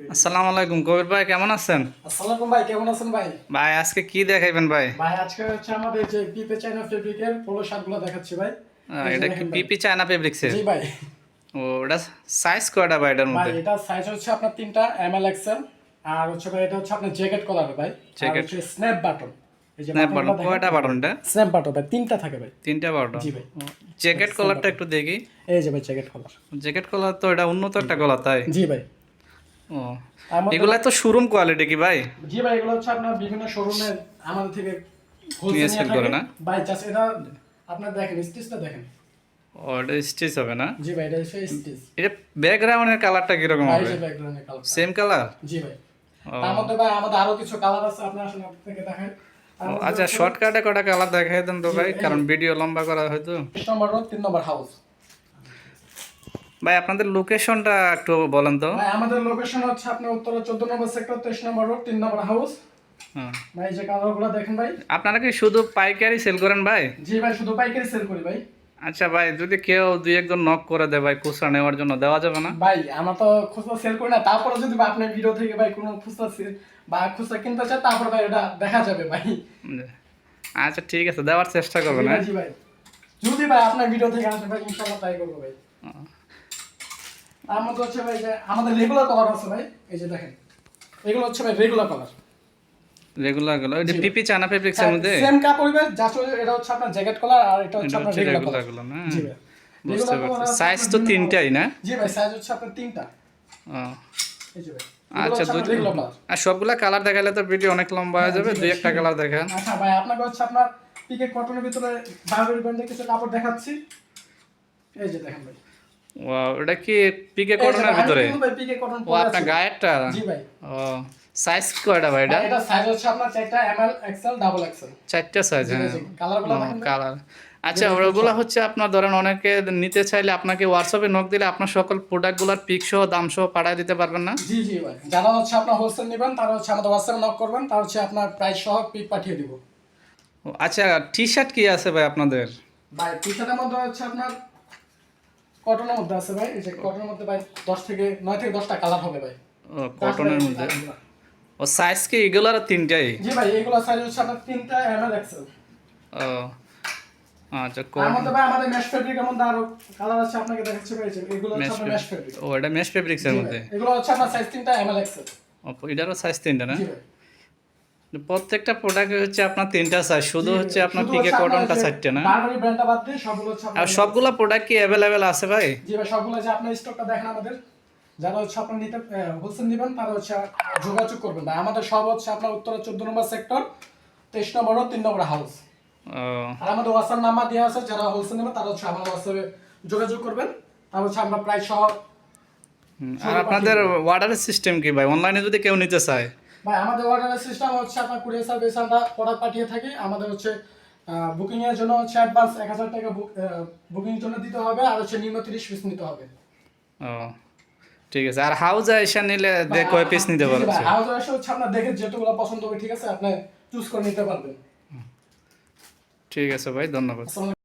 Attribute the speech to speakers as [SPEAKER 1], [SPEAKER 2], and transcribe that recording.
[SPEAKER 1] আসসালামু আলাইকুম কবির ভাই, কেমন আছেন?
[SPEAKER 2] আসসালামু ভাই, কেমন আছেন ভাই?
[SPEAKER 1] ভাই আজকে কি দেখাইবেন ভাই?
[SPEAKER 2] ভাই আজকে হচ্ছে আমাদের যে পিপে চায়না ফেব্রিকের পোলো শার্টগুলো দেখাচ্ছি ভাই। এই যে
[SPEAKER 1] এটা কি
[SPEAKER 2] দেখেন ভাই।
[SPEAKER 1] পিপি চায়না ফেব্রিক্সের?
[SPEAKER 2] জি ভাই।
[SPEAKER 1] ও, এটা সাইজ কয়টা ভাই এটার
[SPEAKER 2] ভাই
[SPEAKER 1] মধ্যে?
[SPEAKER 2] এটা সাইজ হচ্ছে আপনার 3টা এমএল এক্সেল। আর হচ্ছে ভাই এটা হচ্ছে আপনার জ্যাকেট কলার ভাই। আর
[SPEAKER 1] জ্যাকেট
[SPEAKER 2] হচ্ছে স্ন্যাপ বাটন। এই যে
[SPEAKER 1] স্ন্যাপ
[SPEAKER 2] বাটনগুলো
[SPEAKER 1] বাটন,
[SPEAKER 2] দেখেন।
[SPEAKER 1] কয়টা বাটন এটা?
[SPEAKER 2] স্ন্যাপ বাটন ভাই 3টা থাকে ভাই।
[SPEAKER 1] তিনটা বাটন।
[SPEAKER 2] জি ভাই।
[SPEAKER 1] জ্যাকেট কলারটা একটু দেখি।
[SPEAKER 2] এই যে ভাই জ্যাকেট কলার।
[SPEAKER 1] জ্যাকেট কলার তো এটা উন্নত একটা কলার, তাই?
[SPEAKER 2] জি ভাই।
[SPEAKER 1] ও,
[SPEAKER 2] আমাদের
[SPEAKER 1] এগুলা তো শোরুম কোয়ালিটি কি ভাই?
[SPEAKER 2] জি ভাই, এগুলো হচ্ছে আপনার বিভিন্ন শোরুমে আমাদের থেকে
[SPEAKER 1] নিয়ে
[SPEAKER 2] হোলসেল
[SPEAKER 1] সেল
[SPEAKER 2] নিয়ে
[SPEAKER 1] করে
[SPEAKER 2] থাকে
[SPEAKER 1] না?
[SPEAKER 2] ভাই। জাস্ট এটা আপনার দেখেন, স্টিচটা দেখেন।
[SPEAKER 1] ও, এটা স্টিচ হবে না?
[SPEAKER 2] জি ভাই, এটা হচ্ছে স্টিচ।
[SPEAKER 1] এটা ব্যাকগ্রাউন্ডের কালারটা কিরকম
[SPEAKER 2] ভাই
[SPEAKER 1] হবে?
[SPEAKER 2] যে ব্যাকগ্রাউন্ডের কালার।
[SPEAKER 1] Same colour?
[SPEAKER 2] জি ভাই।
[SPEAKER 1] ও,
[SPEAKER 2] তার মধ্যে ভাই আমাদের আরো কিছু কালার আছে, আপনি আসলে আপনাকে দেখাই।
[SPEAKER 1] আচ্ছা, শর্টকাটে কটা কালার দেখাই দেন তো ভাই, কারণ ভিডিও লম্বা করা হয়তো।
[SPEAKER 2] 1 নম্বর রোড 3 নম্বর হাউস।
[SPEAKER 1] ভাই আপনাদের লোকেশনটা একটু বলেন তো।
[SPEAKER 2] ভাই আমাদের লোকেশন হচ্ছে আপনার উত্তরা 14 নম্বর সেক্টর 23 নম্বর রোড 3 নম্বর হাউস।
[SPEAKER 1] হ্যাঁ।
[SPEAKER 2] ভাই যে কালারগুলো দেখেন ভাই।
[SPEAKER 1] আপনারা কি শুধু পাইকারি সেল করেন ভাই?
[SPEAKER 2] জি ভাই, শুধু পাইকারি সেল করি ভাই।
[SPEAKER 1] আচ্ছা ভাই, যদি কেউ দুই একজন নক করে দেয় ভাই খুচরা নেওয়ার জন্য, দেওয়া যাবে না?
[SPEAKER 2] ভাই আমরা তো খুচরা সেল করি না, তারপরে যদি ভাই আপনার ভিডিও থেকে ভাই কোনো খুচরা সেল বা খুচরা কিনতে চায়, তারপর ভাই এটা দেখা যাবে ভাই।
[SPEAKER 1] আচ্ছা ঠিক আছে, দেওয়ার চেষ্টা করবেন।
[SPEAKER 2] জি ভাই,
[SPEAKER 1] হ্যাঁ।
[SPEAKER 2] জি ভাই। যদি ভাই আপনার ভিডিও থেকে আসে ভাই, ইনশাআল্লাহ তাই করবো ভাই। তার মধ্যে হচ্ছে ভাই যে আমাদের রেগুলার কালার আছে ভাই। এই যে দেখেন, এগুলো হচ্ছে ভাই রেগুলার কালার।
[SPEAKER 1] রেগুলার গুলো ওই যে
[SPEAKER 2] জি ভাই।
[SPEAKER 1] পিপি চায়না ফেব্রিক্সের মধ্যে?
[SPEAKER 2] সেম কাপড় ভাই, জাস্ট এটা হচ্ছে আপনার জ্যাকেট কলার আর এটা হচ্ছে
[SPEAKER 1] এটা
[SPEAKER 2] আপনার
[SPEAKER 1] হচ্ছে
[SPEAKER 2] রেগুলার
[SPEAKER 1] রেগুলার
[SPEAKER 2] কলার।
[SPEAKER 1] গুলো না?
[SPEAKER 2] জি ভাই।
[SPEAKER 1] বুঝতে
[SPEAKER 2] রেগুলার
[SPEAKER 1] পারছি,
[SPEAKER 2] কলার
[SPEAKER 1] সাইজ তো তিনটাই না?
[SPEAKER 2] জি ভাই, সাইজ হচ্ছে আপনার 3টা।
[SPEAKER 1] ও,
[SPEAKER 2] এই যে ভাই।
[SPEAKER 1] আচ্ছা, দুটো।
[SPEAKER 2] রেগুলার কলার।
[SPEAKER 1] আর সবগুলা কালার দেখালে তো ভিডিও অনেক লম্বা হয়ে যাবে, দুই একটা কালার দেখান।
[SPEAKER 2] আচ্ছা ভাই, আপনাকে হচ্ছে আপনার পিকে কটনের ভিতরে বারবেরি ব্র্যান্ডের কিছু কাপড় দেখাচ্ছি। এই যে দেখেন ভাই।
[SPEAKER 1] ওয়াও, এটা কি পিকে কটনের ভিতরে?
[SPEAKER 2] ভাই পিকে কটন
[SPEAKER 1] ও,
[SPEAKER 2] পরে
[SPEAKER 1] আপনার
[SPEAKER 2] আছে।
[SPEAKER 1] গায়েরটা?
[SPEAKER 2] জি ভাই।
[SPEAKER 1] ও, সাইজ কয়টা ভাই এটা?
[SPEAKER 2] ভাই এটা সাইজ হচ্ছে আপনার 4টা এমএল এক্সেল ডাবল এক্সেল।
[SPEAKER 1] চারটা সাইজ?
[SPEAKER 2] জি ভাই,
[SPEAKER 1] হ্যাঁ।
[SPEAKER 2] জি। কালারগুলো দেখেন ভাই।
[SPEAKER 1] কালার। আচ্ছা, ওগুলো হচ্ছে আপনার ধরেন অনেকে নিতে চাইলে আপনাকে হোয়াটসঅ্যাপে নক দিলে আপনার সকল প্রোডাক্টগুলোর পিক সহ দাম সহ পাঠিয়ে দিতে পারবেন না?
[SPEAKER 2] জি জি ভাই, যারা হচ্ছে আপনার হোলসেল নেবেন তারা হচ্ছে আমাদের হোয়াটসঅ্যাপে নক করবেন, তার হচ্ছে আপনার প্রাইস সহ পিক পাঠিয়ে দিব।
[SPEAKER 1] ও, আচ্ছা, টি শার্ট কি আছে ভাই আপনাদের?
[SPEAKER 2] ভাই টি-শার্টের মধ্যে হচ্ছে আপনার কটনের মধ্যে আছে ভাই। এই যে কটনের মধ্যে ভাই 9 থেকে 10টা কালার হবে ভাই।
[SPEAKER 1] ও, কটনের মধ্যে। ও, সাইজ কি এগুলোর তিনটাই?
[SPEAKER 2] জি ভাই, এগুলো সাইজ হচ্ছে আপনার 3টা এমএল এক্সেল।
[SPEAKER 1] ও, আচ্ছা।
[SPEAKER 2] তার মধ্যে ভাই আমাদের মেশ ফেব্রিকের মধ্যে আরো কালার আছে, আপনাকে দেখাচ্ছি ভাই। যে এগুলো হচ্ছে
[SPEAKER 1] মেশ
[SPEAKER 2] আপনার মেশ ফেব্রিক।
[SPEAKER 1] ও, এটা মেশ ফেব্রিক্সের মধ্যে?
[SPEAKER 2] এগুলো হচ্ছে আপনার সাইজ 3টা এমএল এক্সেল।
[SPEAKER 1] ও, এটারও সাইজ তিনটা না?
[SPEAKER 2] জি ভাই।
[SPEAKER 1] প্রত্যেকটা প্রোডাক্ট হচ্ছে আপনার তিনটা সাইজ, শুধু
[SPEAKER 2] জি
[SPEAKER 1] হচ্ছে
[SPEAKER 2] ভাই,
[SPEAKER 1] আপনার
[SPEAKER 2] শুধু
[SPEAKER 1] পিকে
[SPEAKER 2] হচ্ছে আপনার
[SPEAKER 1] কটনটা
[SPEAKER 2] যে
[SPEAKER 1] চারটে না?
[SPEAKER 2] বারবারি ব্র্যান্ডটা বাদ দিয়ে সবগুলো হচ্ছে
[SPEAKER 1] আর
[SPEAKER 2] আপনার।
[SPEAKER 1] সবগুলা প্রোডাক্ট কি অ্যাভেলেবেল আছে ভাই?
[SPEAKER 2] জি ভাই, সবগুলো যে আপনার স্টকটা দেখেন আমাদের। যারা হচ্ছে আপনার নিতে হোলসেল নেবেন তারা হচ্ছে যোগাযোগ করবেন ভাই। আমাদের সব হচ্ছে আপনার উত্তরা 14 নম্বর সেক্টর 23 নম্বর রোড 3 নম্বর হাউস।
[SPEAKER 1] ও,
[SPEAKER 2] আর আমাদের হোয়াটসঅ্যাপ নাম্বার দেওয়া আছে, যারা হোলসেল নেবেন তারা হচ্ছে আমার হোয়াটসঅ্যাপে যোগাযোগ করবেন। তার হচ্ছে আমরা প্রাইস সহ।
[SPEAKER 1] আর আপনাদের অর্ডারের সিস্টেম কি ভাই, অনলাইনে যদি কেউ নিতে চায়?
[SPEAKER 2] ভাই আমাদের অর্ডারের সিস্টেম হচ্ছে আপনার কুরিয়ার সার্ভিস, আমরা প্রোডাক্ট পাঠিয়ে থাকি। আমাদের হচ্ছে বুকিং এর জন্য হচ্ছে অ্যাডভান্স 1000 টাকা বুকিং এর জন্য দিতে হবে, আর হচ্ছে নিম্ন 30 পিস নিতে হবে।
[SPEAKER 1] ও, ঠিক আছে। আর হাউজে এসে নিলে কয় পিস নিতে পারছে?
[SPEAKER 2] হাউস এসে হচ্ছে আপনার দেখে যেগুলো পছন্দ হবে, ঠিক আছে, আপনি চুজ করে নিতে পারবেন।
[SPEAKER 1] ঠিক আছে ভাই, ধন্যবাদ।
[SPEAKER 2] আসসালামু